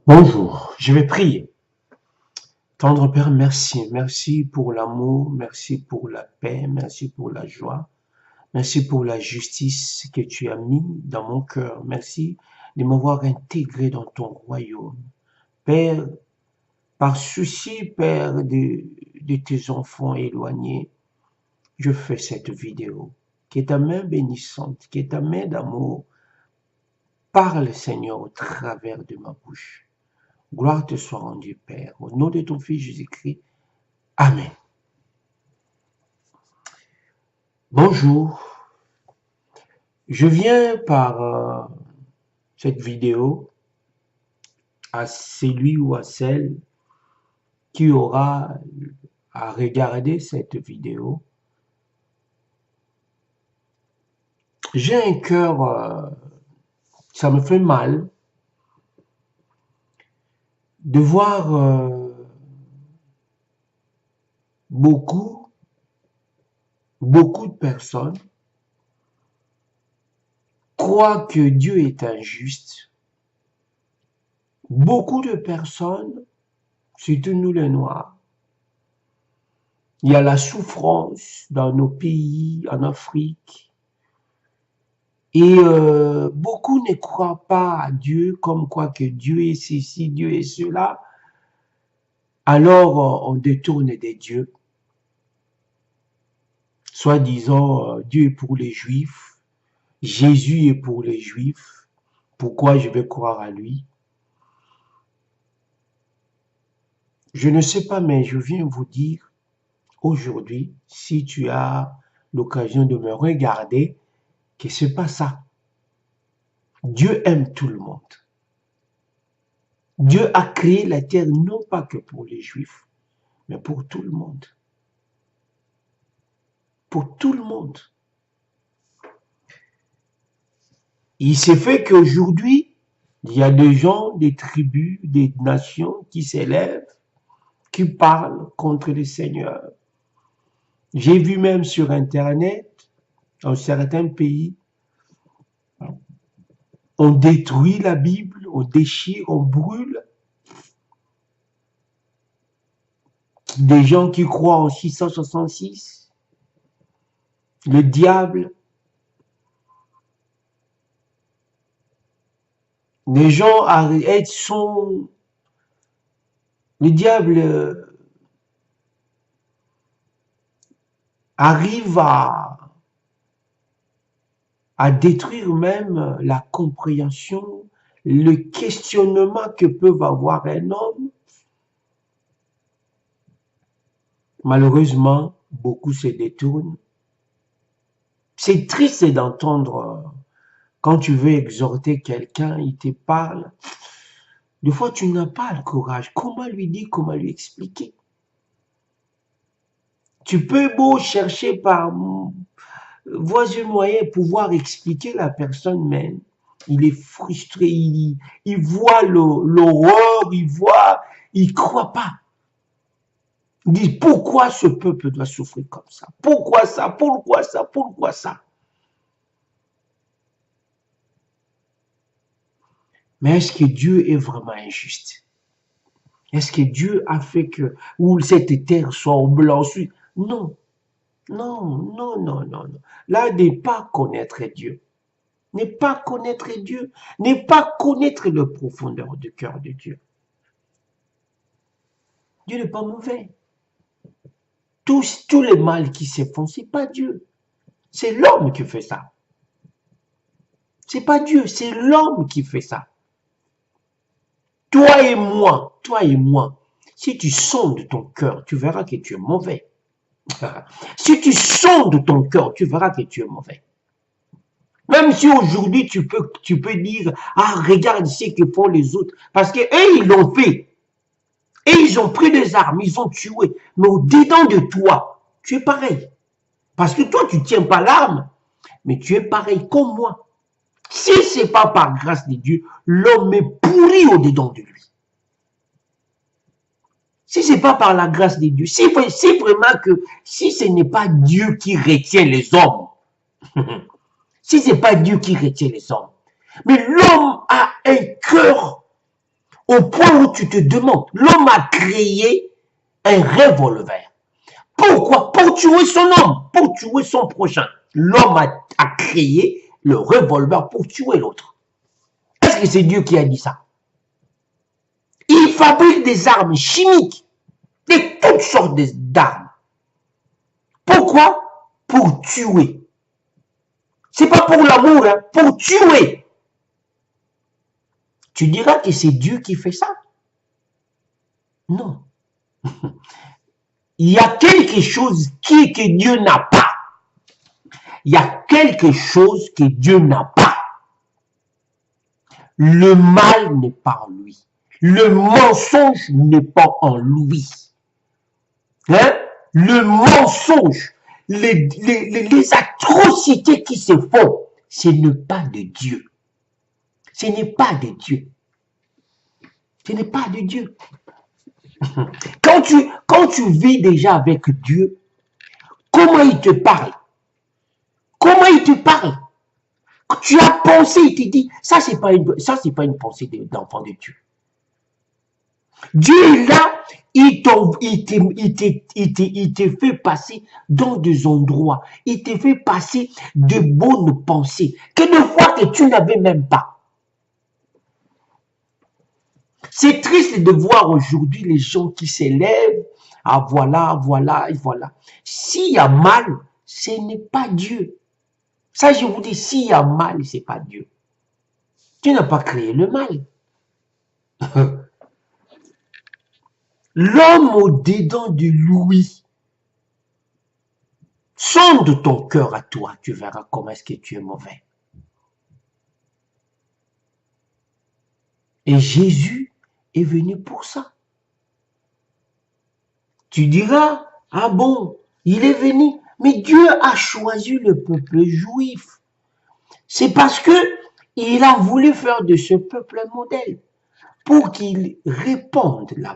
Bonjour, je vais prier. Tendre Père, merci. Merci pour l'amour, merci pour la paix, merci pour la joie, merci pour la justice que tu as mis dans mon cœur. Merci de m'avoir intégré dans ton royaume. Père, par souci, Père, de tes enfants éloignés, je fais cette vidéo. Que ta main bénissante, que ta main d'amour parle, Seigneur, au travers de ma bouche. Gloire te soit rendue, Père. Au nom de ton Fils Jésus-Christ. Amen. Bonjour. Je viens par cette vidéo à celui ou à celle qui aura à regarder cette vidéo. J'ai un cœur, ça me fait mal de voir beaucoup de personnes croient que Dieu est injuste. Beaucoup de personnes, surtout nous les Noirs, il y a la souffrance dans nos pays, en Afrique, et beaucoup ne croient pas à Dieu, comme quoi que Dieu est ceci, Dieu est cela. Alors on détourne des dieux. Soit disant Dieu est pour les Juifs, Jésus est pour les Juifs. Pourquoi je vais croire à lui? Je ne sais pas, mais je viens vous dire aujourd'hui, si tu as l'occasion de me regarder, que c'est pas ça. Dieu aime tout le monde. Dieu a créé la terre non pas que pour les Juifs, mais pour tout le monde. Pour tout le monde. Il s'est fait qu'aujourd'hui, il y a des gens, des tribus, des nations qui s'élèvent, qui parlent contre le Seigneur. J'ai vu même sur Internet, dans certains pays, on détruit la Bible, on déchire, on brûle. Des gens qui croient en 666, le diable. Les gens sont... Le diable arrive à détruire même la compréhension, le questionnement que peut avoir un homme. Malheureusement, beaucoup se détournent. C'est triste d'entendre quand tu veux exhorter quelqu'un, il te parle. Des fois, tu n'as pas le courage. Comment lui dire, comment lui expliquer? Tu peux beau chercher par voies et moyens pouvoir expliquer la personne, mais il est frustré, il voit l'horreur, il croit pas. Il dit, pourquoi ce peuple doit souffrir comme ça? Pourquoi ça? Pourquoi ça? Pourquoi ça? Mais est-ce que Dieu est vraiment injuste? Est-ce que Dieu a fait que, ou cette terre soit au blanc? Non, non, non, non, non, non. Là, n'est pas connaître Dieu. N'est pas connaître Dieu. N'est pas connaître le profondeur du cœur de Dieu. Dieu n'est pas mauvais. Tous les mal qui se font, c'est pas Dieu. C'est l'homme qui fait ça. C'est pas Dieu, c'est l'homme qui fait ça. Toi et moi, si tu sondes ton cœur, tu verras que tu es mauvais. Si tu sondes ton cœur, tu verras que tu es mauvais. Même si aujourd'hui tu peux dire, ah regarde ce que font les autres, parce que eux ils l'ont fait. Et ils ont pris des armes, ils ont tué. Mais au-dedans de toi, tu es pareil. Parce que toi, tu ne tiens pas l'arme, mais tu es pareil comme moi. Si ce n'est pas par grâce de Dieu, l'homme est pourri au-dedans de lui. Si ce n'est pas par la grâce de Dieu, si vraiment que, si ce n'est pas Dieu qui retient les hommes, si ce n'est pas Dieu qui retient les hommes, mais l'homme a un cœur Au point où tu te demandes, l'homme a créé un revolver. Pourquoi? Pour tuer son homme, pour tuer son prochain. L'homme a créé le revolver pour tuer l'autre. Est-ce que c'est Dieu qui a dit ça? Il fabrique des armes chimiques, de toutes sortes d'armes. Pourquoi? Pour tuer. C'est pas pour l'amour, hein, pour tuer. Tu diras que c'est Dieu qui fait ça? Non. Il y a quelque chose que Dieu n'a pas. Il y a quelque chose que Dieu n'a pas. Le mal n'est pas en lui. Le mensonge n'est pas en lui. Hein? Le mensonge, les atrocités qui se font, ce n'est pas de Dieu. Ce n'est pas de Dieu. Ce n'est pas de Dieu. Quand tu vis déjà avec Dieu, comment il te parle? Comment il te parle? Tu as pensé, il te dit, ça c'est pas une pensée d'enfant de Dieu. Dieu est là, il te fait passer dans des endroits, il te fait passer de bonnes pensées, que des fois que tu n'avais même pas. C'est triste de voir aujourd'hui les gens qui s'élèvent, ah voilà, voilà, et voilà. S'il y a mal, ce n'est pas Dieu. Ça, je vous dis, s'il y a mal, ce n'est pas Dieu. Tu n'as pas créé le mal. L'homme au-dedans de lui, sonde ton cœur à toi, tu verras comment est-ce que tu es mauvais. Et Jésus est venu pour ça. Tu diras, ah bon, il est venu, mais Dieu a choisi le peuple juif. C'est parce que il a voulu faire de ce peuple un modèle pour qu'il répande la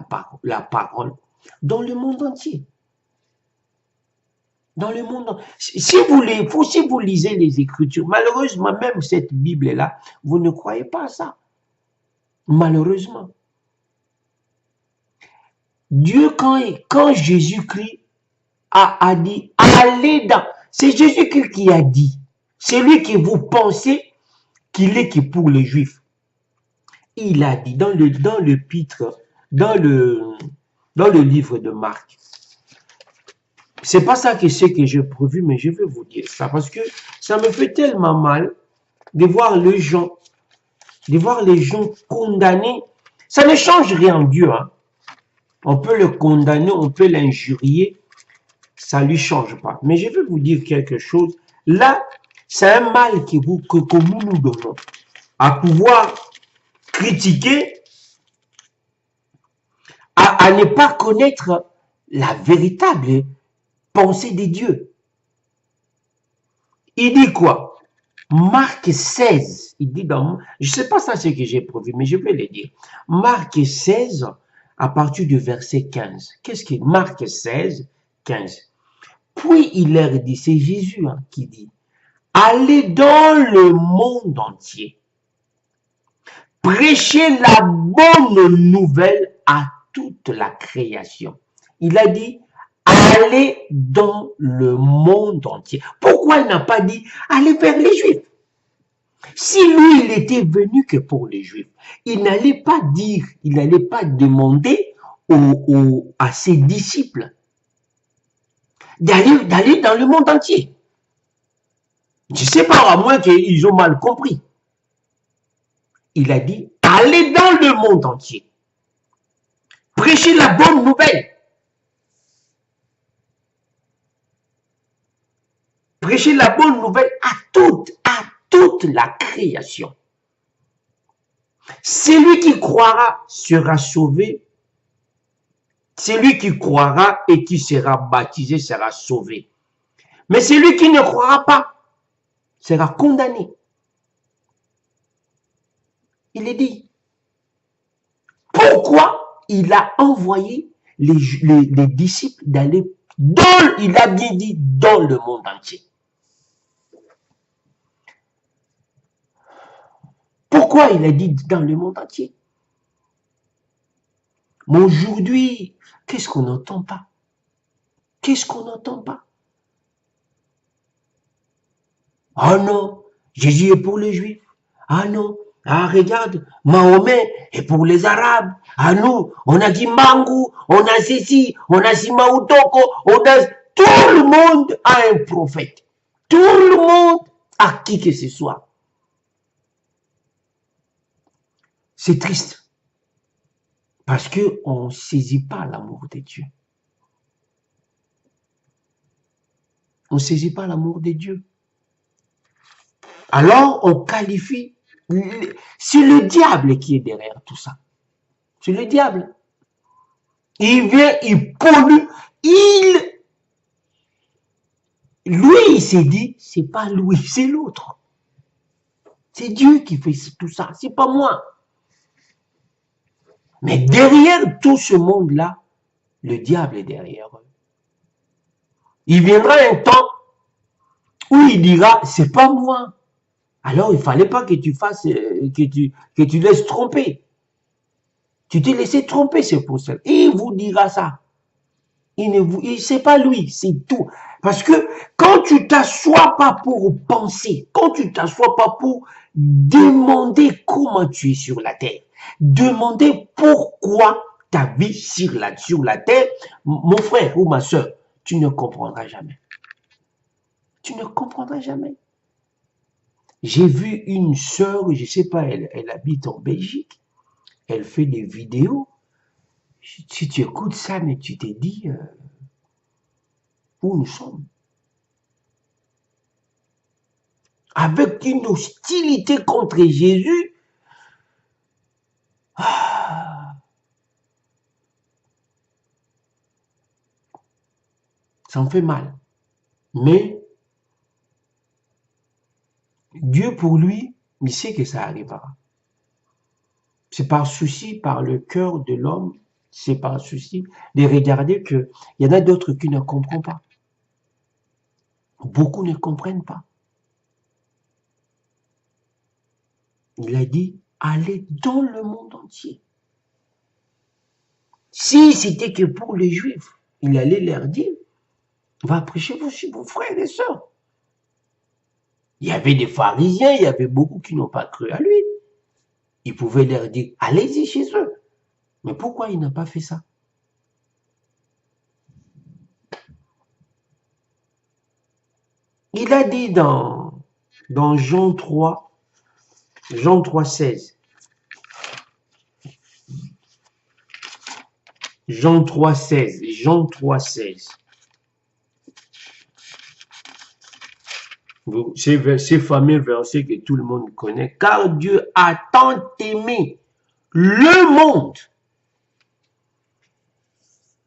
parole dans le monde entier. Dans le monde. Si vous lisez les Écritures, malheureusement, même cette Bible-là, vous ne croyez pas à ça. Malheureusement. Dieu, quand Jésus-Christ a dit, allez dans. C'est Jésus-Christ qui a dit. C'est lui que vous pensez qu'il est que pour les Juifs. Il a dit dans le livre de Marc. C'est pas ça que c'est que j'ai prévu, mais je vais vous dire ça parce que ça me fait tellement mal de voir les gens condamnés. Ça ne change rien en Dieu. Hein. On peut le condamner, on peut l'injurier, ça ne lui change pas. Mais je vais vous dire quelque chose. Là, c'est un mal que nous donnons à pouvoir critiquer, à ne pas connaître la véritable pensée de Dieu. Il dit quoi? Marc 16, il dit dans, je ne sais pas ça ce que j'ai prévu, mais je vais le dire. Marc 16, à partir du verset 15. Qu'est-ce que Marc 16, 15. Puis il leur dit, c'est Jésus hein, qui dit, allez dans le monde entier, prêchez la bonne nouvelle à toute la création. Il a dit, allez dans le monde entier. Pourquoi il n'a pas dit, allez vers les Juifs? Si lui, il était venu que pour les Juifs, il n'allait pas dire, il n'allait pas demander à ses disciples d'aller dans le monde entier. Je ne sais pas, à moins qu'ils ont mal compris. Il a dit, allez dans le monde entier. Prêchez la bonne nouvelle. Prêchez la bonne nouvelle à toute la création. Celui qui croira sera sauvé. Celui qui croira et qui sera baptisé sera sauvé. Mais celui qui ne croira pas sera condamné. Il est dit. Pourquoi il a envoyé les disciples d'aller il a bien dit dans le monde entier. Pourquoi il a dit dans le monde entier? Mais aujourd'hui, qu'est-ce qu'on n'entend pas? Qu'est-ce qu'on n'entend pas? Ah non, Jésus est pour les Juifs. Ah non, ah regarde, Mahomet est pour les Arabes. Ah nous, on a dit Mangou, on a ceci, on a Simaoutoko, on a... Tout le monde a un prophète. Tout le monde a qui que ce soit. C'est triste. Parce qu'on ne saisit pas l'amour de Dieu. On ne saisit pas l'amour de Dieu. Alors, on qualifie... C'est le diable qui est derrière tout ça. C'est le diable. Il vient, il pollue, lui, il s'est dit, c'est pas lui, c'est l'autre. C'est Dieu qui fait tout ça, c'est pas moi. Mais derrière tout ce monde-là, le diable est derrière eux. Il viendra un temps où il dira, c'est pas moi. Alors, il fallait pas que tu fasses, que tu laisses tromper. Tu t'es laissé tromper, c'est pour ça. Et il vous dira ça. C'est pas lui, c'est tout. Parce que quand tu t'assois pas pour penser, quand tu t'assois pas pour demander comment tu es sur la terre, demander pourquoi ta vie sur la terre, mon frère ou ma soeur, tu ne comprendras jamais. Tu ne comprendras jamais. J'ai vu une soeur, je sais pas, elle habite en Belgique, elle fait des vidéos. Si tu écoutes ça, mais tu t'es dit où nous sommes. Avec une hostilité contre Jésus, ça me fait mal. Mais Dieu, pour lui, il sait que ça arrivera. C'est par souci, par le cœur de l'homme, c'est par souci de regarder qu'il y en a d'autres qui ne comprennent pas. Beaucoup ne comprennent pas. Il a dit, allez dans le monde entier. Si c'était que pour les Juifs, il allait leur dire, va prêcher vos frères et sœurs. Il y avait des pharisiens, il y avait beaucoup qui n'ont pas cru à lui. Il pouvait leur dire, allez-y chez eux. Mais pourquoi il n'a pas fait ça? Il a dit dans Jean 3, Jean 3,16. Jean 3,16. Jean 3,16. Ces fameux versets que tout le monde connaît. Car Dieu a tant aimé le monde.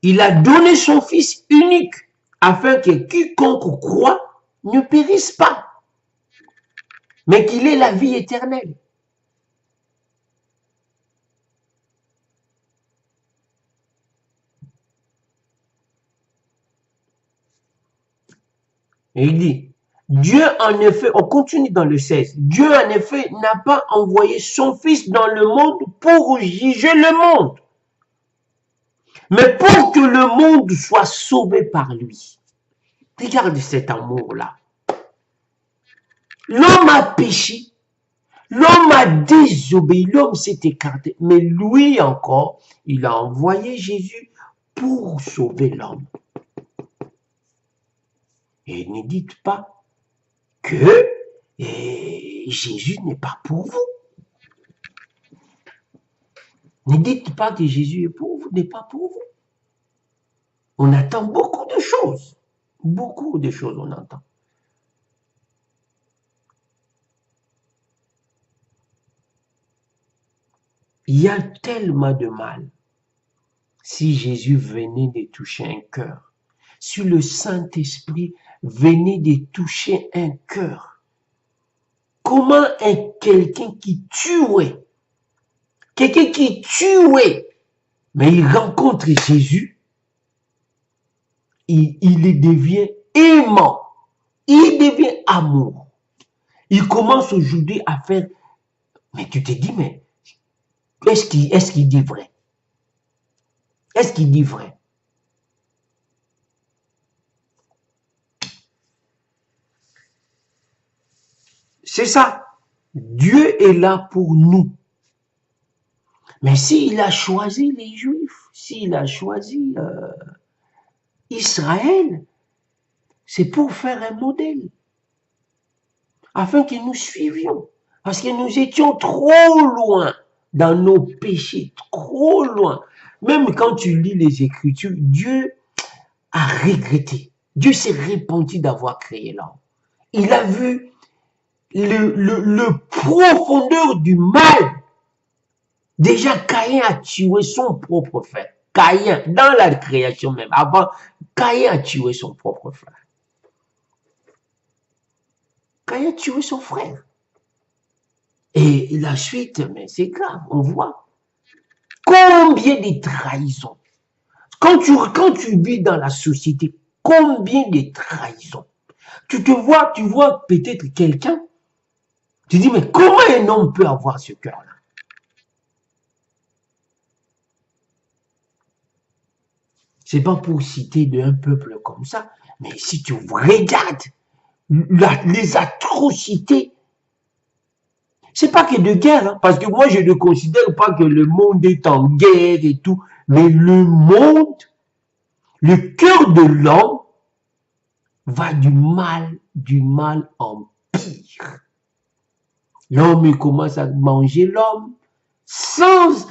Il a donné son Fils unique afin que quiconque croit ne périsse pas, mais qu'il ait la vie éternelle. Et il dit, Dieu en effet, on continue dans le 16, Dieu en effet n'a pas envoyé son Fils dans le monde pour juger le monde, mais pour que le monde soit sauvé par lui. Regarde cet amour-là. L'homme a péché, l'homme a désobéi, l'homme s'est écarté, mais lui encore, il a envoyé Jésus pour sauver l'homme. Et ne dites pas que Jésus n'est pas pour vous. Ne dites pas que Jésus est pour vous, n'est pas pour vous. On attend beaucoup de choses. Beaucoup de choses on entend. Il y a tellement de mal. Si Jésus venait de toucher un cœur, si le Saint-Esprit venait de toucher un cœur, comment quelqu'un qui tuait, mais il rencontre Jésus, il devient aimant, il devient amour. Il commence aujourd'hui à faire, mais tu te dis, mais est-ce qu'il dit vrai? Est-ce qu'il dit vrai? C'est ça. Dieu est là pour nous. Mais s'il a choisi les Juifs, s'il a choisi Israël, c'est pour faire un modèle, afin que nous suivions. Parce que nous étions trop loin dans nos péchés, trop loin. Même quand tu lis les Écritures, Dieu a regretté. Dieu s'est repenti d'avoir créé l'homme. Il a vu le profondeur du mal. Déjà, Caïn a tué son propre frère. Caïn, dans la création même, avant, Caïn a tué son propre frère. Caïn a tué son frère. Et la suite, mais c'est grave, on voit. Combien de trahisons. Quand tu vis dans la société, combien de trahisons. Tu vois peut-être quelqu'un, tu dis, mais comment un homme peut avoir ce cœur-là? C'est pas pour citer d'un peuple comme ça, mais si tu regardes les atrocités, c'est pas que de guerre, hein, parce que moi je ne considère pas que le monde est en guerre et tout, mais le monde, le cœur de l'homme va du mal en pire. L'homme commence à manger l'homme sans,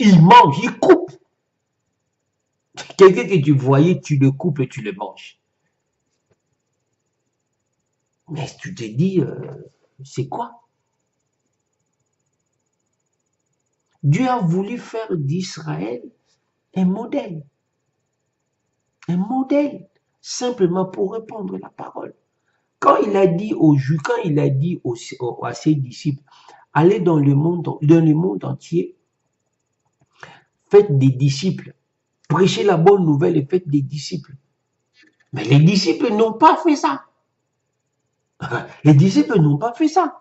il mange, il coupe. Quelqu'un que tu voyais, tu le coupes et tu le manges. Mais tu te dis, c'est quoi? Dieu a voulu faire d'Israël un modèle, simplement pour répandre la parole. Quand il a dit aux Juifs, quand il a dit à ses disciples, allez dans le monde entier, faites des disciples, prêchez la bonne nouvelle et faites des disciples. Mais les disciples n'ont pas fait ça. Les disciples n'ont pas fait ça.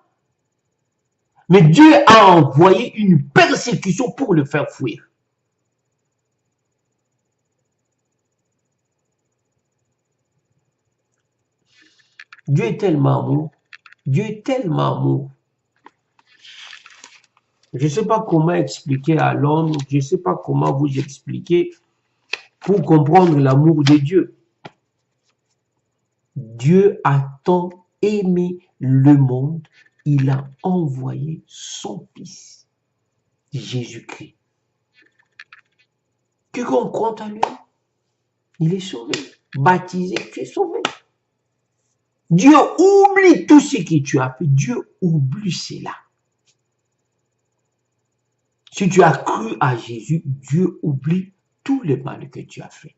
Mais Dieu a envoyé une persécution pour le faire fuir. Dieu est tellement amour. Dieu est tellement amour. Je ne sais pas comment expliquer à l'homme, je ne sais pas comment vous expliquer pour comprendre l'amour de Dieu. Dieu a tant aimé le monde, il a envoyé son Fils, Jésus-Christ. Quiconque compte à lui, il est sauvé. Baptisé, tu es sauvé. Dieu oublie tout ce que tu as fait. Dieu oublie cela. Si tu as cru à Jésus, Dieu oublie tout le mal que tu as fait.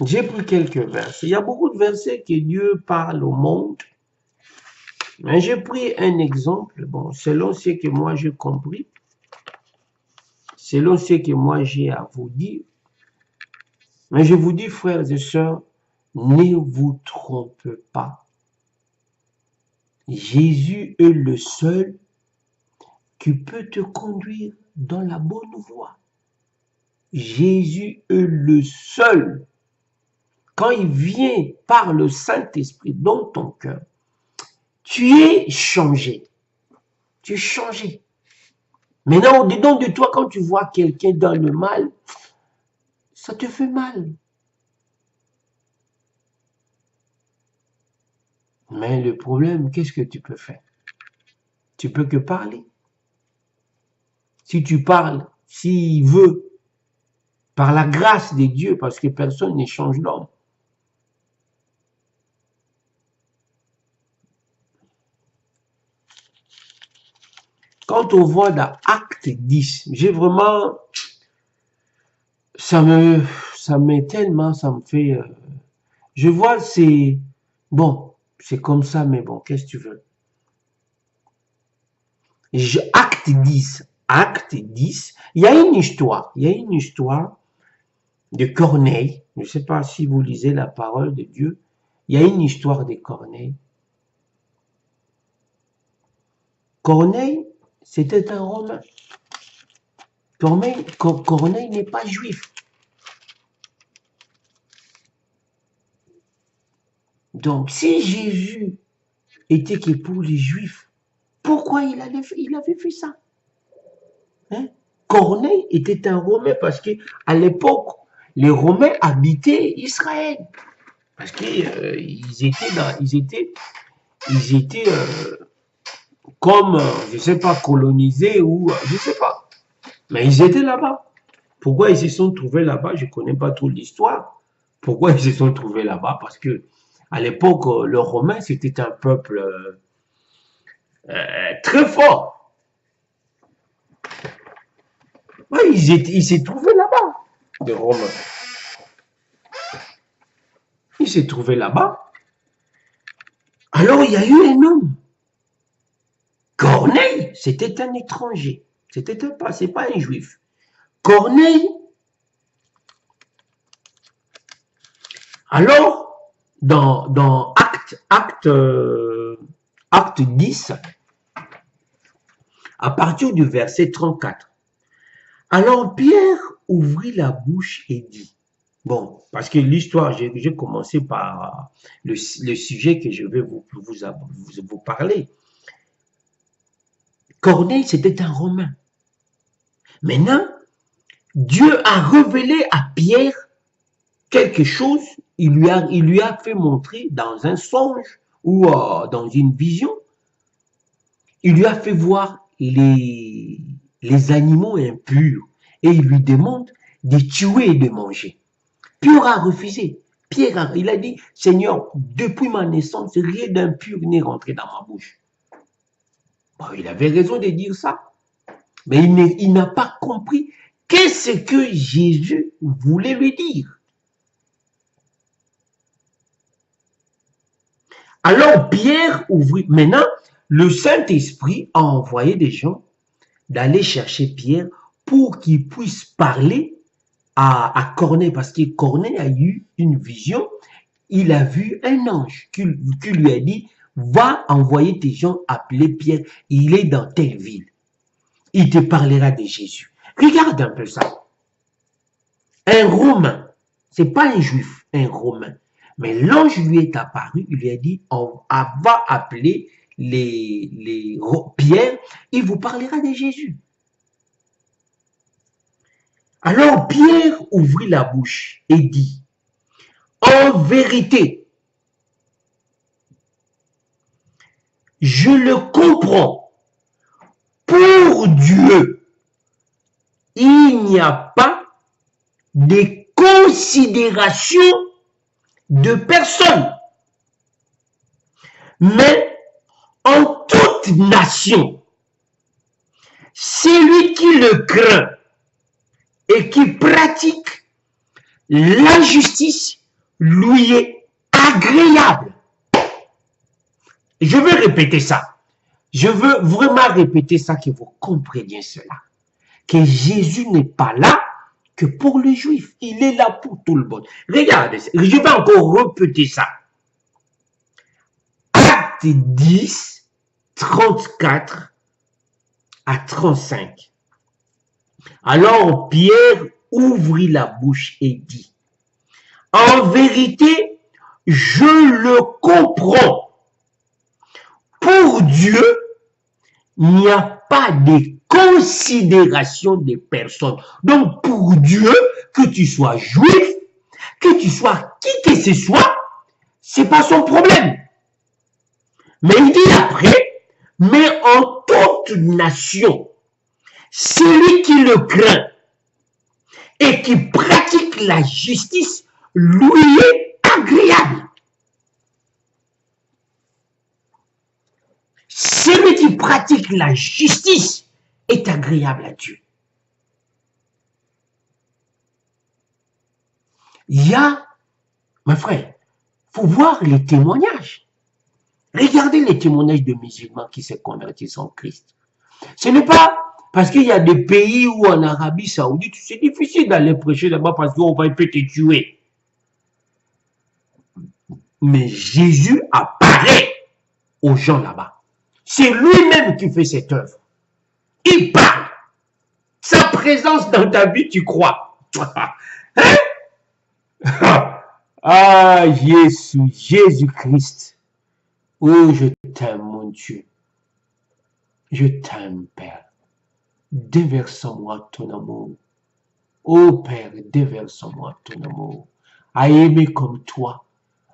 J'ai pris quelques versets. Il y a beaucoup de versets que Dieu parle au monde. Mais j'ai pris un exemple, bon, selon ce que moi j'ai compris, selon ce que moi j'ai à vous dire. Mais je vous dis, frères et sœurs, ne vous trompez pas. Jésus est le seul qui peut te conduire dans la bonne voie. Jésus est le seul. Quand il vient par le Saint-Esprit dans ton cœur, tu es changé. Tu es changé. Maintenant, au-dedans de toi, quand tu vois quelqu'un dans le mal, ça te fait mal. Mais le problème, qu'est-ce que tu peux faire? Tu peux que parler. Si tu parles, s'il veut, par la grâce de Dieu, parce que personne n'échange l'homme. Quand on voit dans Acte 10, j'ai vraiment, ça m'est tellement, ça me fait, je vois, c'est, bon, c'est comme ça, mais bon, qu'est-ce que tu veux? Acte 10, il y a une histoire, de Corneille. Je ne sais pas si vous lisez la parole de Dieu. Il y a une histoire de Corneille. Corneille, c'était un Romain. Corneille n'est pas juif. Donc, si Jésus était que pour les Juifs, pourquoi il avait fait ça? Hein? Corneille était un Romain parce que à l'époque, les Romains habitaient Israël. Parce qu'ils ils étaient comme, je ne sais pas, colonisés ou, je ne sais pas. Mais ils étaient là-bas. Pourquoi ils se sont trouvés là-bas? Je ne connais pas trop l'histoire. Pourquoi ils se sont trouvés là-bas? Parce que à l'époque, le Romain, c'était un peuple très fort. Ouais, ils s'est trouvés là-bas, les Romains. Ils s'est trouvés là-bas. Alors, il y a eu un homme. Corneille, c'était un étranger. C'est pas un juif. Corneille, alors, dans acte 10, à partir du verset 34, alors Pierre ouvrit la bouche et dit, bon, parce que l'histoire, j'ai commencé par le sujet que je vais vous parler. Corneille, c'était un Romain. Maintenant, Dieu a révélé à Pierre quelque chose, il lui a fait montrer dans un songe ou dans une vision, il lui a fait voir les animaux impurs et il lui demande de tuer et de manger. Pierre a refusé. Il a dit, Seigneur, depuis ma naissance, rien d'impur n'est rentré dans ma bouche. Bon, il avait raison de dire ça, mais il n'a pas compris qu'est-ce que Jésus voulait lui dire. Alors Pierre ouvrit. Maintenant, le Saint-Esprit a envoyé des gens d'aller chercher Pierre pour qu'il puisse parler à Corneille, parce que Corneille a eu une vision. Il a vu un ange qui lui a dit, va envoyer tes gens appeler Pierre, il est dans telle ville. Il te parlera de Jésus. Regarde un peu ça. Un Romain, c'est pas un juif, un Romain. Mais l'ange lui est apparu, il lui a dit, on va appeler Pierre, il vous parlera de Jésus. Alors Pierre ouvrit la bouche et dit, en vérité, je le comprends, pour Dieu, il n'y a pas de considération de personne. Mais en toute nation, celui qui le craint et qui pratique la justice lui est agréable. Je veux répéter ça. Je veux vraiment répéter ça, que vous compreniez cela. Que Jésus n'est pas là que pour les Juifs. Il est là pour tout le monde. Regardez, je vais encore répéter ça. Acte 10, 34 à 35. Alors Pierre ouvrit la bouche et dit, en vérité, je le comprends. Pour Dieu, il n'y a pas de considération des personnes. Donc pour Dieu, que tu sois juif, que tu sois qui que ce soit, c'est pas son problème. Mais il dit après, mais en toute nation, celui qui le craint et qui pratique la justice lui est agréable. Celui qui pratique la justice est agréable à Dieu. Il y a, mes frères, il faut voir les témoignages. Regardez les témoignages de musulmans qui se convertissent en Christ. Ce n'est pas Parce qu'il y a des pays où en Arabie Saoudite, c'est difficile d'aller prêcher là-bas parce qu'on va peut te tuer. Mais Jésus apparaît aux gens là-bas. C'est lui-même qui fait cette œuvre. Il parle. Sa présence dans ta vie, tu crois. Hein? Ah, Jésus-Christ. Oh, je t'aime, mon Dieu. Je t'aime, Père. Déverse-moi ton amour. Oh, Père, déverse-moi ton amour. À aimer comme toi.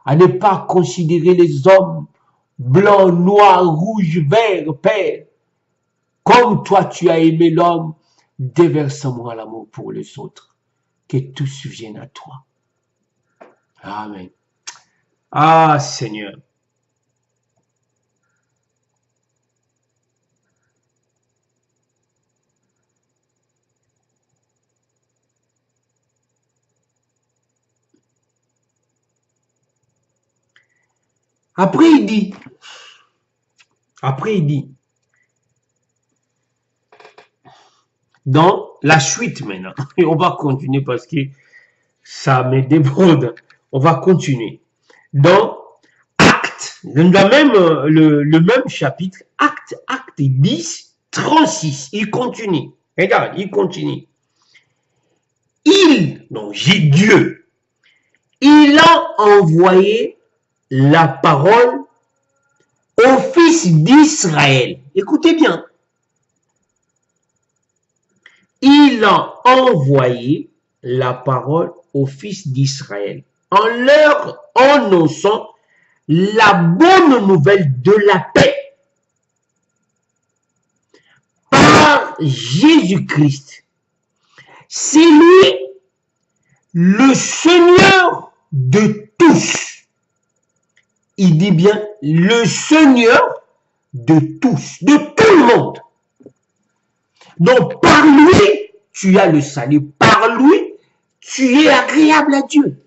À ne pas considérer les hommes blancs, noirs, rouges, verts, Père. Comme toi, tu as aimé l'homme. Déverse-moi l'amour pour les autres. Que tous viennent à toi. Amen. Ah, Seigneur. Après, il dit, dans la suite maintenant, et on va continuer parce que ça me déborde, on va continuer. Dans Actes, le même chapitre, Acte 10, 36, il continue. Regarde, il continue. Donc Dieu, il a envoyé la parole aux fils d'Israël. Écoutez bien. Il a envoyé la parole aux fils d'Israël en leur annonçant la bonne nouvelle de la paix par Jésus-Christ. C'est lui le Seigneur de tous. Il dit bien le Seigneur de tous, de tout le monde. Donc par lui, tu as le salut. Par lui, tu es agréable à Dieu.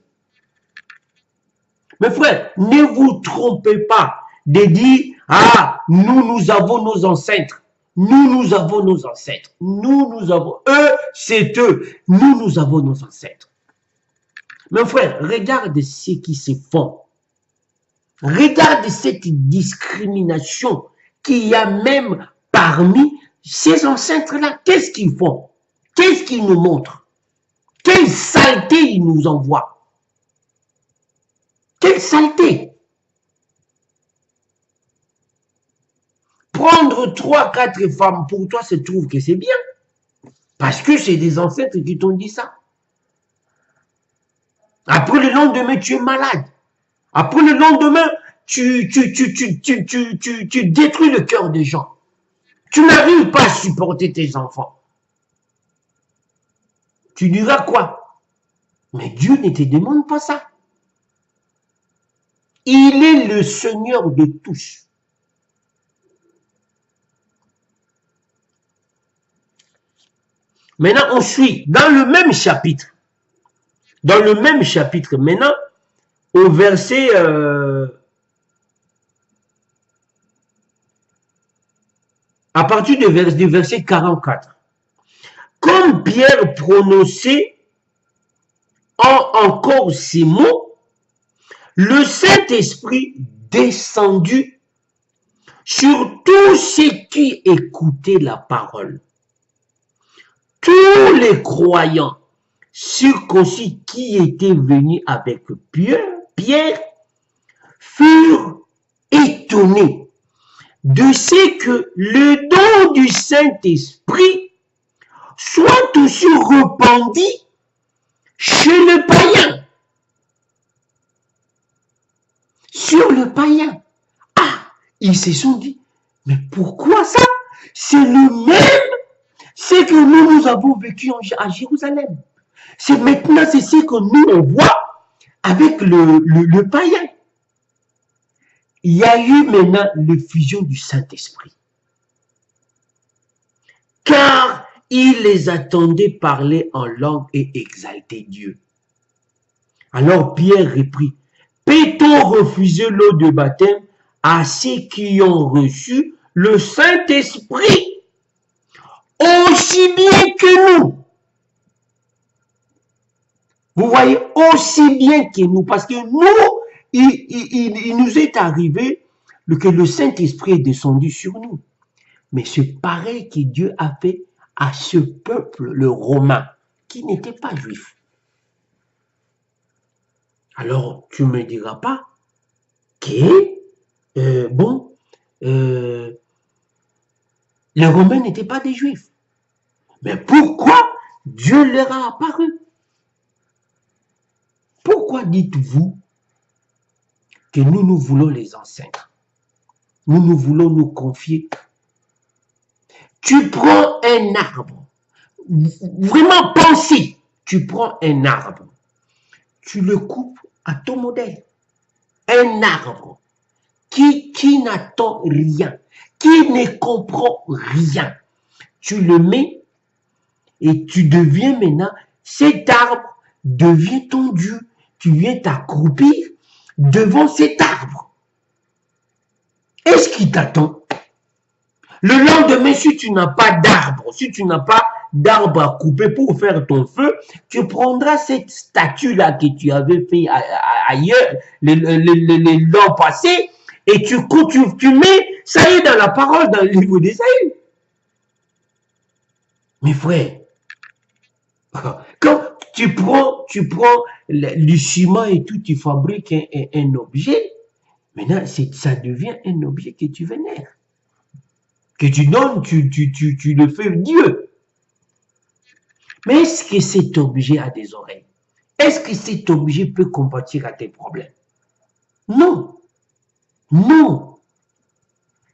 Mes frères, ne vous trompez pas de dire, ah, nous avons nos ancêtres. Nous avons nos ancêtres. Nous avons, eux, c'est eux. Nous avons nos ancêtres. Mes frères, regarde ce qui se font. Regarde cette discrimination qu'il y a même parmi ces ancêtres-là. Qu'est-ce qu'ils font? Qu'est-ce qu'ils nous montrent? Quelle saleté ils nous envoient? Quelle saleté! Prendre 3, 4 femmes pour toi, se trouve que c'est bien. Parce que c'est des ancêtres qui t'ont dit ça. Après le lendemain, tu es malade. Après le lendemain, tu détruis le cœur des gens. Tu n'arrives pas à supporter tes enfants. Tu diras quoi? Mais Dieu ne te demande pas ça. Il est le Seigneur de tous. Maintenant, on suit dans le même chapitre. Dans le même chapitre, maintenant, au verset à partir du verset 44. Comme Pierre prononçait encore ces mots, le Saint-Esprit descendu sur tous ceux qui écoutaient la parole. Tous les croyants circoncis qui étaient venus avec Pierre furent étonnés de ce que le don du Saint-Esprit soit aussi répandu chez le païen. Sur le païen. Ah, ils se sont dit, mais pourquoi ça? C'est le même, c'est que nous avons vécu à Jérusalem. C'est maintenant, c'est ce que nous, on voit avec le païen. Il y a eu maintenant l'effusion du Saint-Esprit. Car il les attendait parler en langue et exalter Dieu. Alors Pierre reprit, peut-on refuser l'eau de baptême à ceux qui ont reçu le Saint-Esprit aussi bien que nous. Vous voyez, aussi bien que nous, parce que nous, il nous est arrivé que le Saint-Esprit est descendu sur nous. Mais c'est pareil que Dieu a fait à ce peuple, le Romain, qui n'était pas juif. Alors, tu ne me diras pas que, les Romains n'étaient pas des juifs. Mais pourquoi Dieu leur a apparu? Pourquoi dites-vous que nous voulons les ancêtres? Nous voulons nous confier. Tu prends un arbre. Vraiment pensez. Tu prends un arbre. Tu le coupes à ton modèle. Un arbre qui n'attend rien, qui ne comprend rien. Tu le mets et tu deviens maintenant, cet arbre devient ton Dieu. Tu viens t'accroupir devant cet arbre. Est-ce qu'il t'attend? Le lendemain, si tu n'as pas d'arbre, si tu n'as pas d'arbre à couper pour faire ton feu, tu prendras cette statue-là que tu avais fait ailleurs, l'an passé, et tu mets, ça y est dans la parole, dans le livre d'Ésaïe. Mes frères, quand tu prends du ciment et tout, tu fabriques un objet, maintenant, ça devient un objet que tu vénères. Que tu donnes, tu le fais Dieu. Mais est-ce que cet objet a des oreilles? Est-ce que cet objet peut compatir à tes problèmes? Non. Non.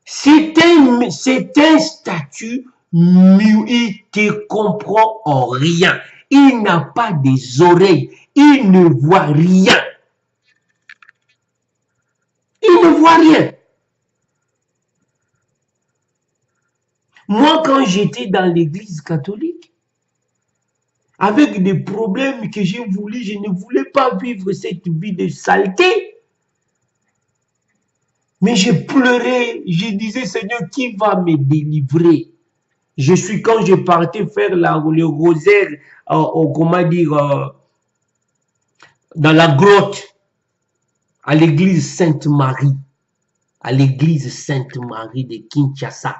C'est un statut, il ne comprend en rien. Il n'a pas des oreilles. Il ne voit rien. Il ne voit rien. Moi, quand j'étais dans l'église catholique, avec des problèmes que j'ai voulu, je ne voulais pas vivre cette vie de saleté. Mais je pleurais, je disais, Seigneur, qui va me délivrer? Quand je partais faire le rosaire, comment dire, dans la grotte, à l'église Sainte-Marie, de Kinshasa.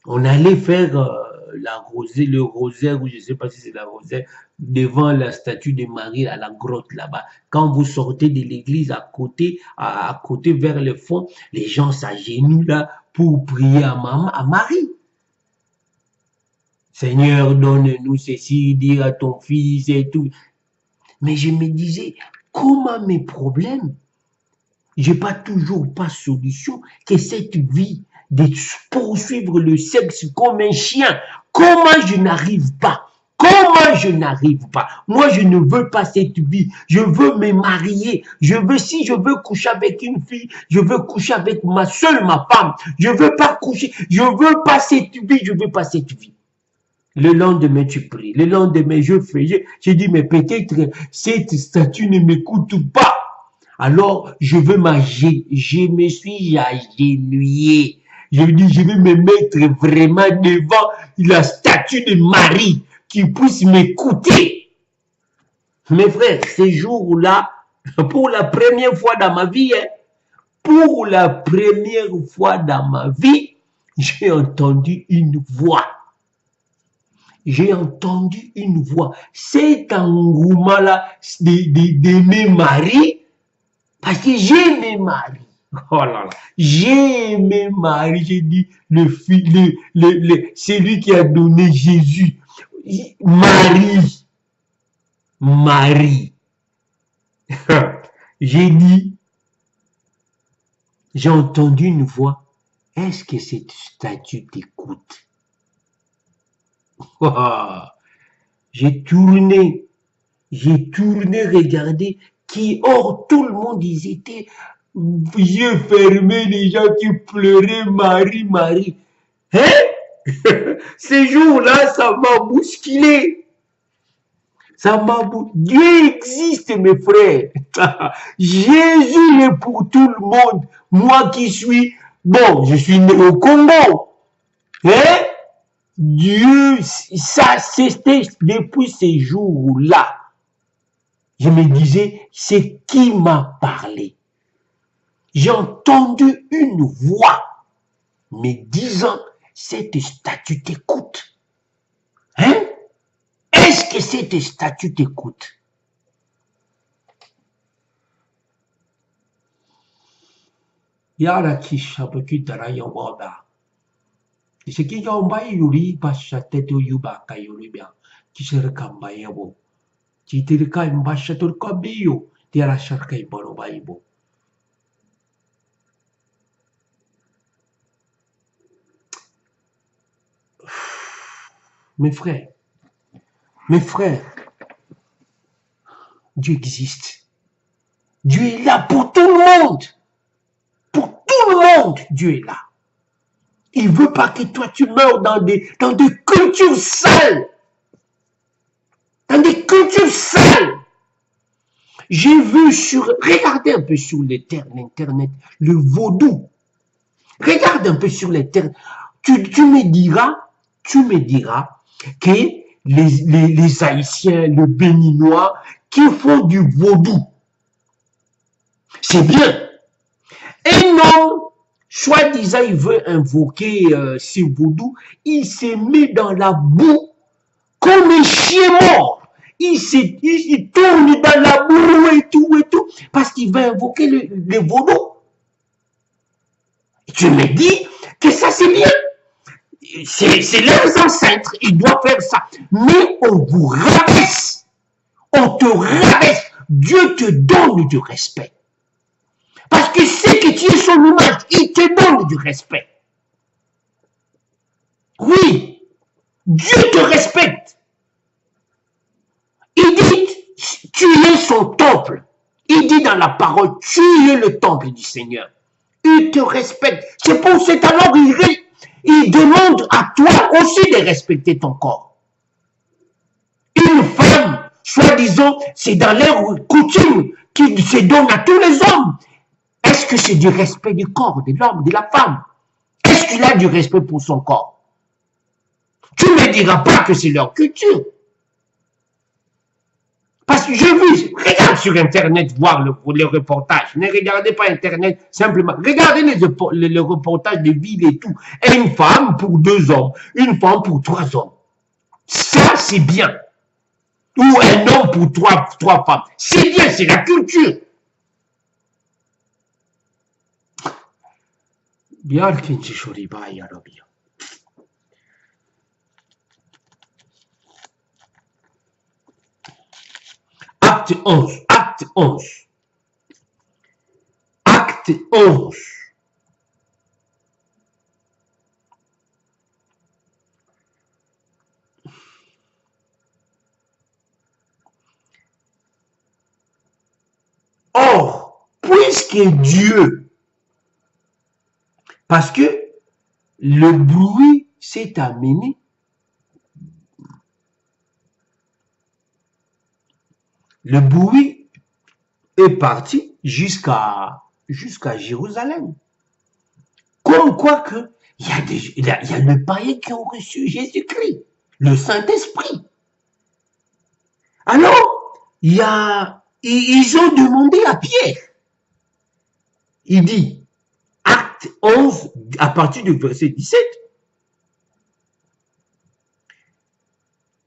On allait faire le rosaire, ou je ne sais pas si c'est la rosaire, devant la statue de Marie à la grotte là-bas. Quand vous sortez de l'église à côté vers le fond, les gens s'agenouillent là pour prier à Marie. Seigneur, donne-nous ceci, dire à ton fils et tout. Mais je me disais, comment mes problèmes, j'ai pas toujours pas solution, que cette vie de poursuivre le sexe comme un chien, comment je n'arrive pas? Comment je n'arrive pas? Moi, je ne veux pas cette vie. Je veux me marier. Si je veux coucher avec une fille, je veux coucher avec ma femme. Je veux pas coucher. Je veux pas cette vie. Je veux pas cette vie. Le lendemain, tu pries. Le lendemain, je fais. J'ai dit, mais peut-être cette statue ne m'écoute pas. Alors, je me suis agenouillé. Je dis, je vais me mettre vraiment devant la statue de Marie qui puisse m'écouter. Mes frères, ces jours-là, pour la première fois dans ma vie, j'ai entendu une voix. Cet engouement-là d'aimer Marie, parce que j'ai aimé Marie. Oh là là, j'ai aimé Marie, j'ai dit, celui qui a donné Jésus. Marie. J'ai entendu une voix. Est-ce que cette statue t'écoute? J'ai tourné, regardé. Or, tout le monde, ils étaient yeux fermés, les gens qui pleuraient, Marie. Hein? Ces jours-là, ça m'a bousculé. Dieu existe, mes frères. Jésus est pour tout le monde. Moi qui suis, je suis né au Congo. Hein? Dieu, ça c'était depuis ces jours-là. Je me disais, c'est qui m'a parlé? J'ai entendu une voix me disant, cette statue t'écoute. Hein? Est-ce que cette statue t'écoute? Yara kisha bekitara yawaba. C'est qui yamba yuri basha teto yuba kayuri bien. Kisha kamba yabo. Titirika mbasha turkabiyo. Tiara sharka ibaro baibo. Mes frères, Dieu existe. Dieu est là pour tout le monde. Pour tout le monde, Dieu est là. Il veut pas que toi tu meurs dans des cultures sales. Dans des cultures sales. J'ai vu regardez un peu sur l'internet, le vaudou. Regarde un peu sur l'internet. Tu me diras que les Haïtiens, le Béninois, qui font du vaudou. C'est bien. Un homme, soi-disant, il veut invoquer ce vaudou, il se met dans la boue comme un chien mort. Il tourne dans la boue et tout, parce qu'il va invoquer le vaudou. Et tu me dis que ça c'est bien. C'est leurs ancêtres, ils doivent faire ça. Mais on vous rabaisse. On te rabaisse. Dieu te donne du respect. Parce que c'est que tu es son image, il te donne du respect. Oui, Dieu te respecte. Il dit, tu es son temple. Il dit dans la parole, tu es le temple du Seigneur. Il te respecte. C'est pour cet alors il demande à toi aussi de respecter ton corps. Une femme, soi-disant, c'est dans leur coutume qui se donne à tous les hommes. Est-ce que c'est du respect du corps de l'homme, de la femme? Est-ce qu'il a du respect pour son corps? Tu ne me diras pas que c'est leur culture. Parce que j'ai vu, regarde sur Internet voir le reportage. Ne regardez pas Internet simplement. Regardez les reportages de villes et tout. Et une femme pour 2 hommes, une femme pour 3 hommes. Ça, c'est bien. Ou un homme pour 3 femmes. C'est bien, c'est la culture. Bien, Acte 11, acte 11. Acte 11. Or, puisque Dieu, parce que le bruit s'est amené, le bruit est parti jusqu'à Jérusalem. Comme quoi que il y a le païen qui ont reçu Jésus-Christ, le Saint-Esprit. Alors, ils ont demandé à Pierre. Il dit, acte 11, à partir du verset 17.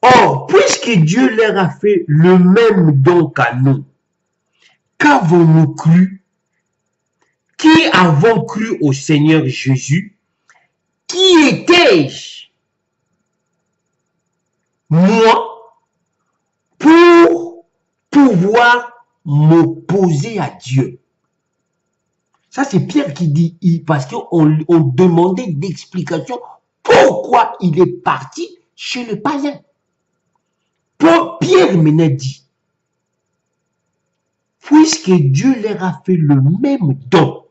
Or, puisque Dieu leur a fait le même don qu'à nous, qu'avons-nous cru? Qui avons cru au Seigneur Jésus? Qui étais-je, moi, pour pouvoir m'opposer à Dieu? Ça, c'est Pierre qui dit, parce qu'on demandait d'explication pourquoi il est parti chez le païen. Pierre maintenant dit, puisque Dieu leur a fait le même don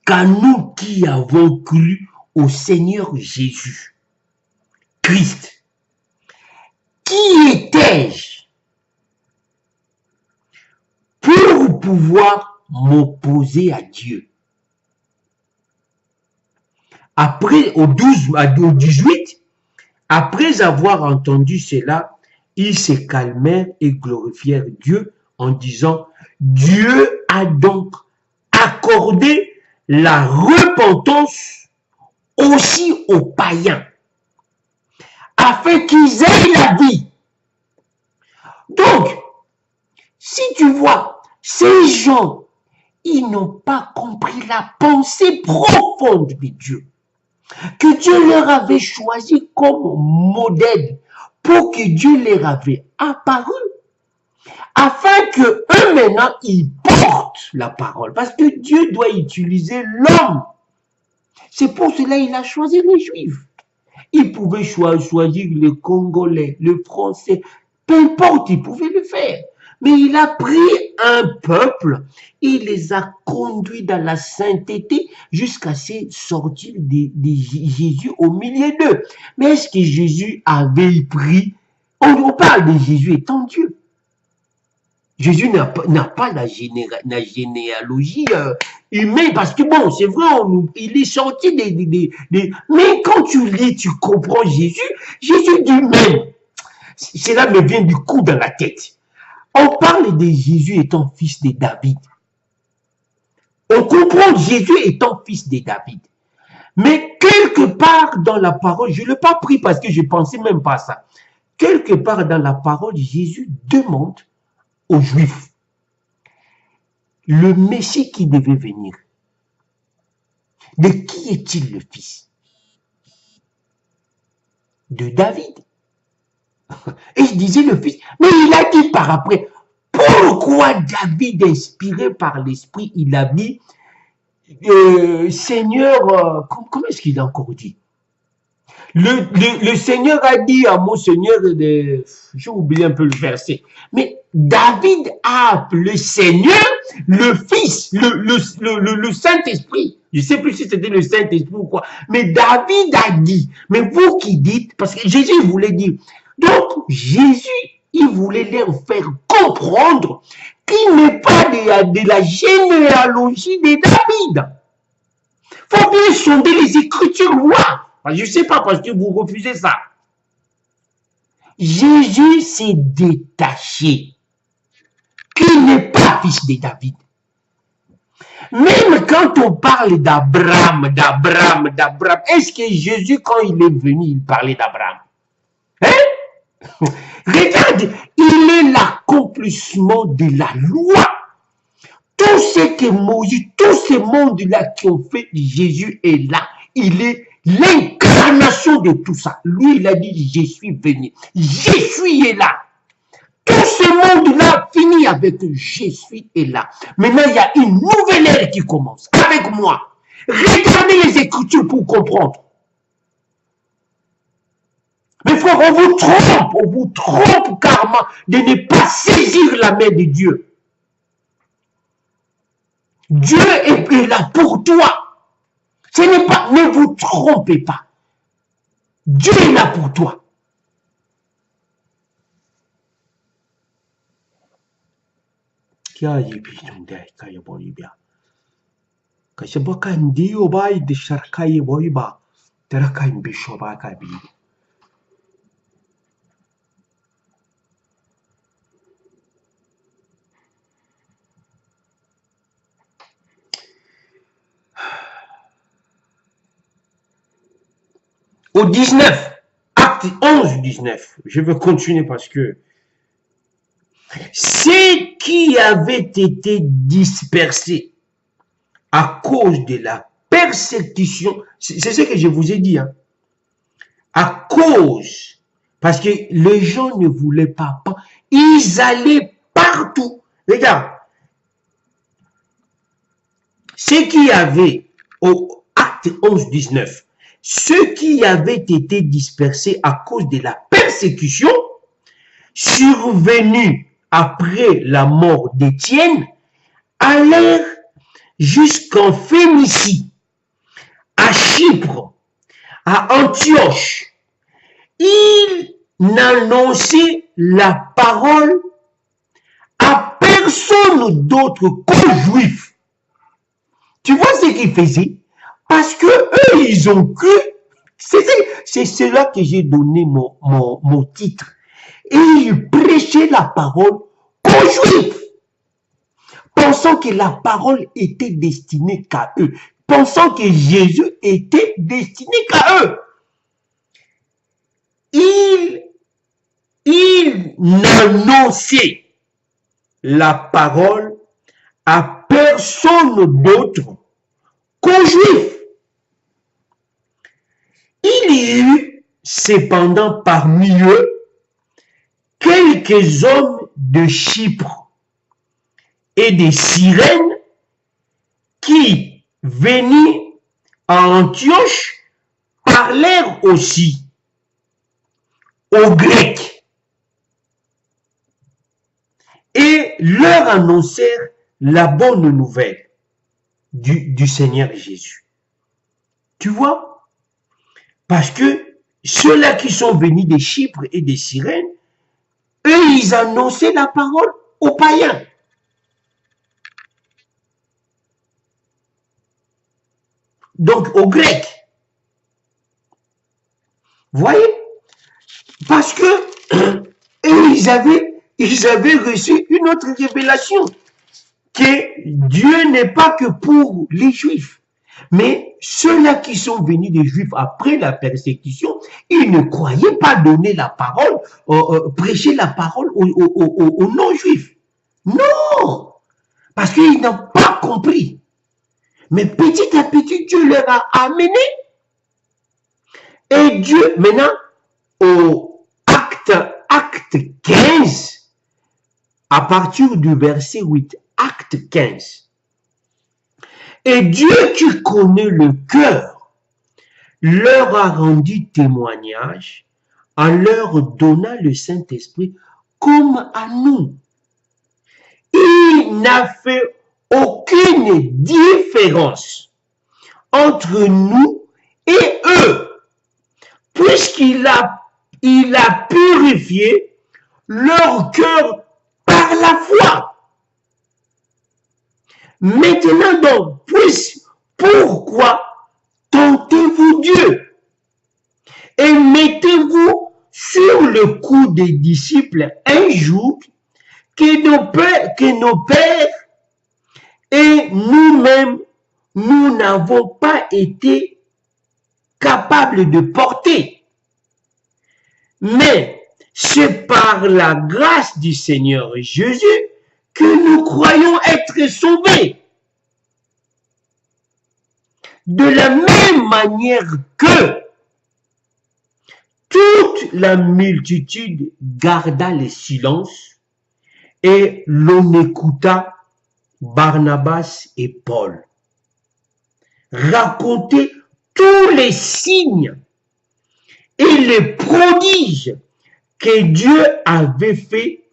qu'à nous qui avons cru au Seigneur Jésus, Christ, qui étais-je pour pouvoir m'opposer à Dieu? Après, au 12, au 18, après avoir entendu cela, ils se calmèrent et glorifièrent Dieu en disant, Dieu a donc accordé la repentance aussi aux païens, afin qu'ils aient la vie. Donc, si tu vois, ces gens, ils n'ont pas compris la pensée profonde de Dieu, que Dieu leur avait choisi comme modèle, pour que Dieu leur avait apparu, afin que eux maintenant, ils portent la parole, parce que Dieu doit utiliser l'homme. C'est pour cela qu'il a choisi les Juifs. Il pouvait choisir les Congolais, le Français, peu importe, il pouvait le faire. Mais il a pris un peuple, il les a conduits dans la sainteté jusqu'à se sortir de Jésus au milieu d'eux. Mais est-ce que Jésus avait pris, on parle de Jésus étant Dieu. Jésus n'a pas la généalogie humaine, parce que bon, c'est vrai, il est sorti mais quand tu lis, tu comprends Jésus dit même, cela me vient du coup dans la tête. On parle de Jésus étant fils de David. On comprend Jésus étant fils de David. Mais quelque part dans la parole, je ne l'ai pas pris parce que je ne pensais même pas à ça. Quelque part dans la parole, Jésus demande aux Juifs le Messie qui devait venir. De qui est-il le fils? De David. Et je disais le fils, mais il a dit par après, pourquoi David, inspiré par l'Esprit, il a dit, Seigneur, comment est-ce qu'il a encore dit? Le Seigneur a dit à mon Seigneur, j'ai oublié un peu le verset, mais David a appelé Seigneur le Fils, le Saint-Esprit. Je ne sais plus si c'était le Saint-Esprit ou quoi, mais David a dit, mais vous qui dites, parce que Jésus voulait dire, donc Jésus, il voulait leur faire comprendre qu'il n'est pas de la généalogie de David. Il faut bien sonder les Écritures, voir. Je ne sais pas parce que vous refusez ça. Jésus s'est détaché qu'il n'est pas fils de David. Même quand on parle d'Abraham, est-ce que Jésus, quand il est venu, il parlait d'Abraham? Hein? Regarde, il est l'accomplissement de la loi. Tout ce que Moïse, tous ces mondes-là qui ont fait, Jésus est là. Il est l'incarnation de tout ça. Lui, il a dit, je suis venu. Je suis là. Tout ce monde-là finit avec je suis là. Maintenant, il y a une nouvelle ère qui commence avec moi. Regardez les Écritures pour comprendre. Mais frère, on vous trompe carrément de ne pas saisir la main de Dieu. Dieu est là pour toi. Ce n'est pas, ne vous trompez pas. Dieu est là pour toi. Au 19, acte 11, 19, je veux continuer parce que ceux qui avaient été dispersés à cause de la persécution, c'est ce que je vous ai dit, hein, à cause, parce que les gens ne voulaient pas, ils allaient partout. Regarde, ceux qui avaient, au acte 11, 19, ceux qui avaient été dispersés à cause de la persécution, survenue après la mort d'Étienne, allèrent jusqu'en Phénicie, à Chypre, à Antioche. Ils n'annonçaient la parole à personne d'autre qu'aux Juifs. Tu vois ce qu'ils faisaient? Parce que eux, ils ont cru. C'est cela que j'ai donné mon titre. Et ils prêchaient la parole aux Juifs, pensant que la parole était destinée qu'à eux, pensant que Jésus était destiné qu'à eux. Ils n'annonçaient la parole à personne d'autre qu'aux Juifs. Il y eut cependant parmi eux quelques hommes de Chypre et de Cyrène qui, venus à Antioche, parlèrent aussi aux Grecs et leur annoncèrent la bonne nouvelle du Seigneur Jésus. Tu vois? Parce que ceux-là qui sont venus de Chypre et de Cyrène, eux, ils annonçaient la parole aux païens. Donc, aux Grecs. Vous voyez? Parce que ils avaient reçu une autre révélation, que Dieu n'est pas que pour les Juifs. Mais ceux-là qui sont venus des Juifs après la persécution, ils ne croyaient pas donner la parole, prêcher la parole aux non-Juifs. Non! Parce qu'ils n'ont pas compris. Mais petit à petit, Dieu leur a amené. Et Dieu, maintenant, au acte 15, à partir du verset 8, acte 15. Et Dieu qui connaît le cœur, leur a rendu témoignage en leur donnant le Saint-Esprit comme à nous. Il n'a fait aucune différence entre nous et eux, puisqu'il a purifié leur cœur par la foi. Maintenant donc, pourquoi tentez-vous Dieu et mettez-vous sur le cou des disciples un jour que nos pères et nous-mêmes, nous n'avons pas été capables de porter. Mais c'est par la grâce du Seigneur Jésus que nous croyons être sauvés. De la même manière que toute la multitude garda le silence et l'on écouta Barnabas et Paul raconter tous les signes et les prodiges que Dieu avait fait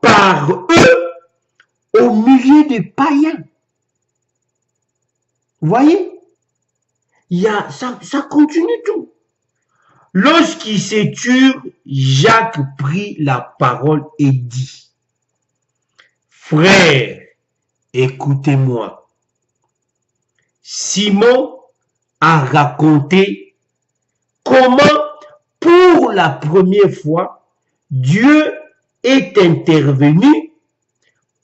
par eux au milieu des païens. Vous voyez? Ça continue tout. Lorsqu'ils se turent, Jacques prit la parole et dit: Frères, écoutez-moi. Simon a raconté comment, pour la première fois, Dieu est intervenu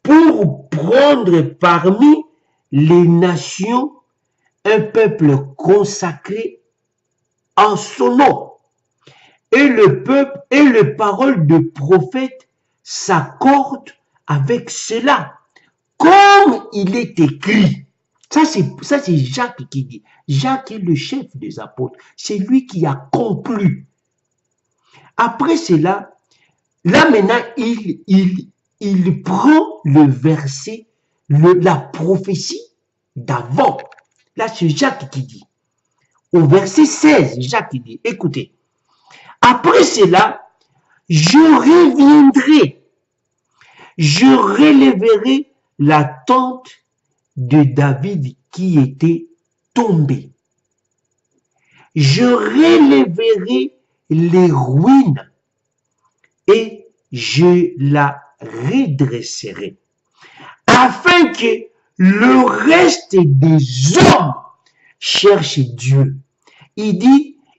pour prendre parmi les nations un peuple consacré en son nom. Et le peuple et les paroles de prophète s'accordent avec cela. Comme il est écrit. Ça, c'est Jacques qui dit. Jacques est le chef des apôtres. C'est lui qui a conclu. Après cela, là maintenant, il prend le verset, la prophétie d'avant. Là, c'est Jacques qui dit. Au verset 16, Jacques dit, écoutez. Après cela, je reviendrai. Je relèverai la tente de David qui était tombée. Je relèverai les ruines et je la redresserai, afin que le reste des hommes cherche Dieu. Il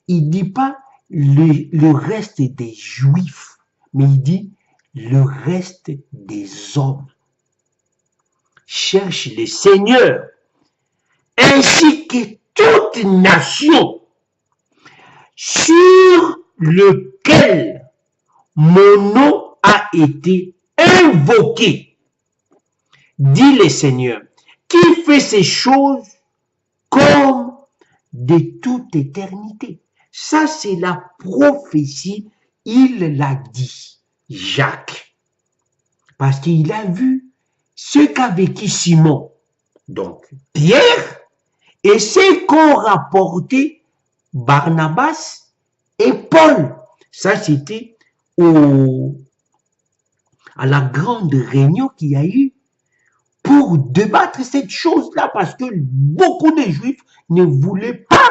dit pas le reste des Juifs, mais il dit le reste des hommes. Cherche le Seigneur, ainsi que toute nation sur lequel mon nom a été invoqué, dit le Seigneur, qui fait ces choses comme de toute éternité. Ça, c'est la prophétie, il l'a dit, Jacques, parce qu'il a vu ce qu'a vécu Simon, donc Pierre, et ce qu'ont rapporté Barnabas et Paul. Ça, c'était à la grande réunion qu'il y a eu pour débattre cette chose-là, parce que beaucoup de Juifs ne voulaient pas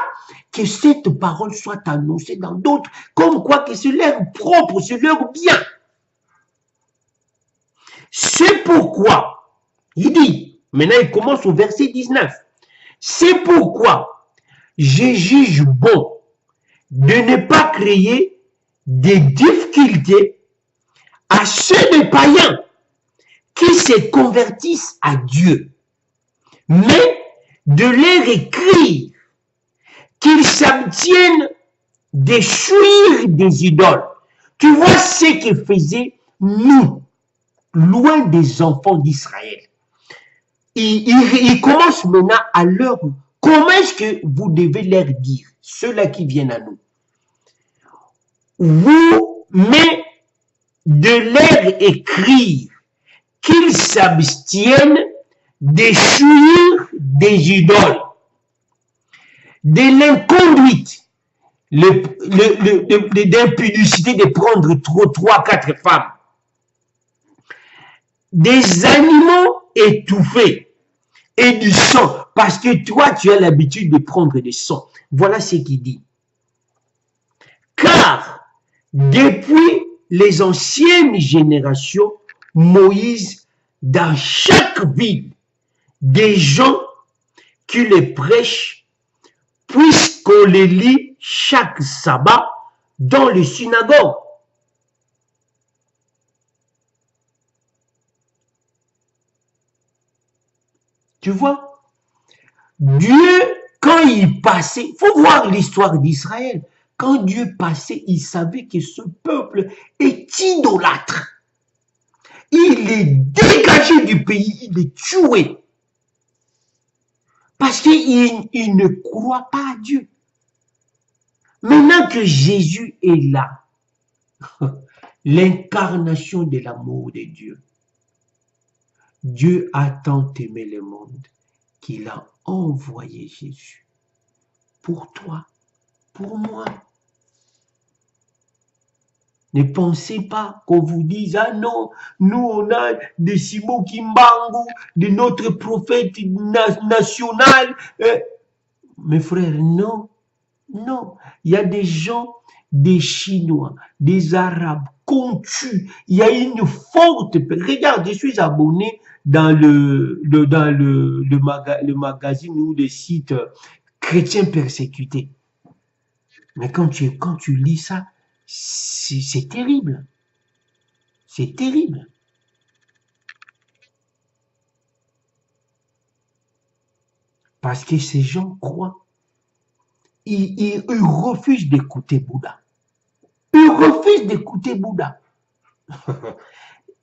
que cette parole soit annoncée dans d'autres, comme quoi que c'est leur propre, c'est leur bien. C'est pourquoi, il dit, maintenant il commence au verset 19, c'est pourquoi je juge bon de ne pas créer des difficultés à ceux des païens qui se convertissent à Dieu, mais de leur écrire qu'ils s'abstiennent de fuir des idoles. Tu vois ce que faisaient nous, loin des enfants d'Israël. Il commence maintenant à leur... Comment est-ce que vous devez leur dire, ceux-là qui viennent à nous? Vous, mais de leur écrire qu'ils s'abstiennent de fuir des idoles, de l'inconduite, d'impudicité de prendre 3, 4 femmes, des animaux étouffés et du sang, parce que toi, tu as l'habitude de prendre du sang. Voilà ce qu'il dit. Car depuis les anciennes générations, Moïse, dans chaque ville, des gens qui les prêchent, puisqu'on les lit chaque sabbat dans les synagogues. Tu vois, Dieu, quand il passait, il faut voir l'histoire d'Israël. Quand Dieu passait, il savait que ce peuple est idolâtre. Il est dégagé du pays, il est tué. Parce qu'il ne croit pas à Dieu. Maintenant que Jésus est là, l'incarnation de l'amour de Dieu, Dieu a tant aimé le monde qu'il a envoyé Jésus. Pour toi, pour moi. Ne pensez pas qu'on vous dise, ah non, nous on a des Simon Kimbangu, de notre prophète national. Mes frères, non, non. Il y a des gens, des Chinois, des Arabes, qu'on tue. Il y a une forte... Regarde, je suis abonné dans le magazine ou le site Chrétiens persécutés. Mais quand tu lis ça, c'est terrible. C'est terrible. Parce que ces gens croient. Ils refusent d'écouter Bouddha. Ils refusent d'écouter Bouddha.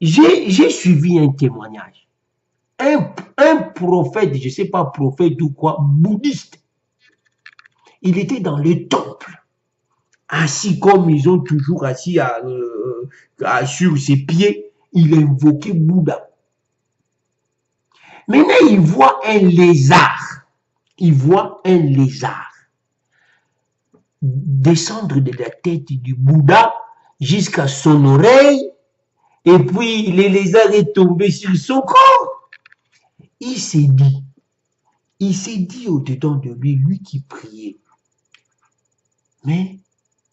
J'ai suivi un témoignage. Un prophète, je ne sais pas prophète ou quoi, bouddhiste. Il était dans le temple. Assis comme ils ont toujours assis sur ses pieds, il invoquait Bouddha. Maintenant, il voit un lézard. Il voit un lézard descendre de la tête du Bouddha jusqu'à son oreille, et puis le lézard est tombé sur son corps. Il s'est dit au-dedans de lui, lui qui priait, mais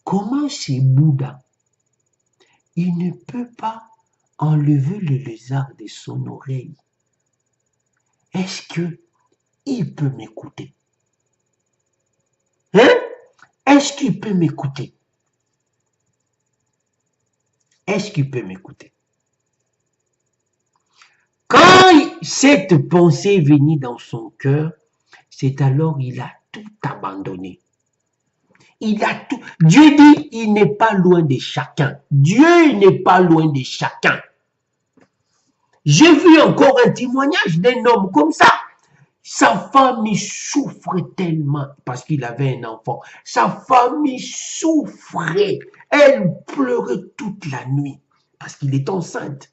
comment c'est Bouddha? Il ne peut pas enlever le lézard de son oreille. Est-ce qu'il peut m'écouter? Est-ce qu'il peut m'écouter? Est-ce qu'il peut m'écouter? Quand cette pensée venait dans son cœur, c'est alors il a tout abandonné. Il a tout. Dieu dit, il n'est pas loin de chacun. Dieu n'est pas loin de chacun. J'ai vu encore un témoignage d'un homme comme ça. Sa famille souffrait tellement parce qu'il avait un enfant. Sa famille souffrait. Elle pleurait toute la nuit parce qu'il est enceinte.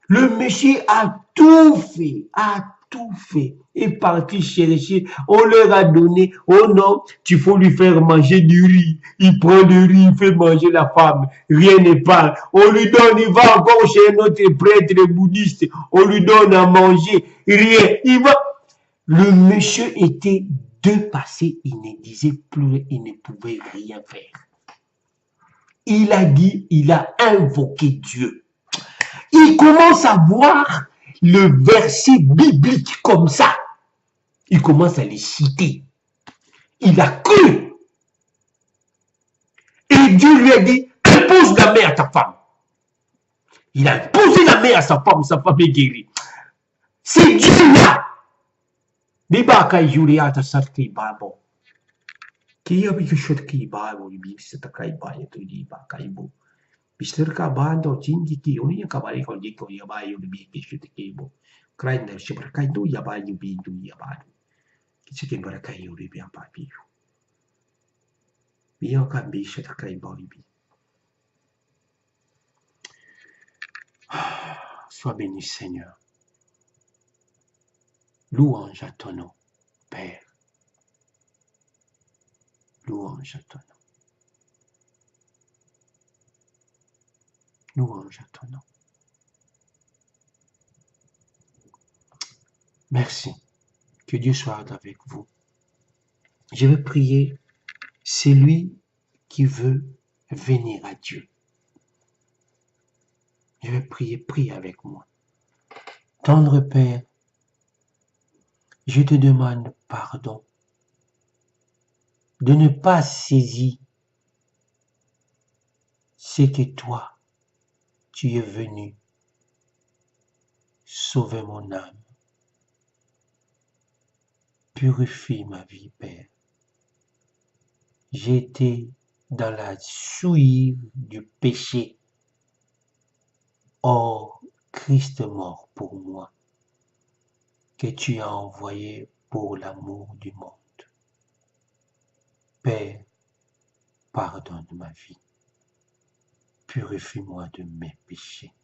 Le monsieur a tout fait, est parti chercher, on leur a donné, oh non, tu faut lui faire manger du riz. Il prend du riz, il fait manger la femme, rien n'est pas. On lui donne, il va encore chez notre prêtre bouddhiste, on lui donne à manger, rien. Il va. Le monsieur était dépassé, il ne disait plus, il ne pouvait rien faire. Il a dit, il a invoqué Dieu. Il commence à voir le verset biblique comme ça. Il commence à les citer. Il a cru. Et Dieu lui a dit, impose la main à ta femme. Il a posé la main à sa femme est guérie. C'est Dieu là. Bibaka Juliata Sarti Babo. Qui a vu que je te Babo, il dit, c'est ta caïba, il te dit, Bakaibo. Mister Kabando, Jingi, on y a cabaret con Dico Yabayo, le bien que je te cable. Grinder, je peux cailler du Yabayo, bien du Yabado. Qui se va cailler au bien papier. Bien qu'un biche à caille Boribi. Sois béni, Seigneur. Louange à ton nom, Père. Louange à ton nom. Louange à ton nom. Merci. Que Dieu soit avec vous. Je vais prier celui qui veut venir à Dieu. Je vais prier, prie avec moi. Tendre Père, je te demande pardon de ne pas saisir ce que toi, tu es venu sauver mon âme. Purifie ma vie, Père. J'ai été dans la souillure du péché. Or, Christ est mort pour moi, que tu as envoyé pour l'amour du monde. Père, pardonne ma vie. Purifie-moi de mes péchés.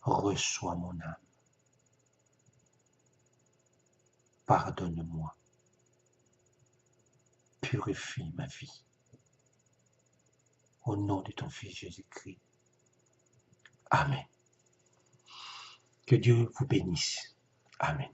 Reçois mon âme. Pardonne-moi. Purifie ma vie. Au nom de ton Fils Jésus-Christ. Amen. Que Dieu vous bénisse. Amen.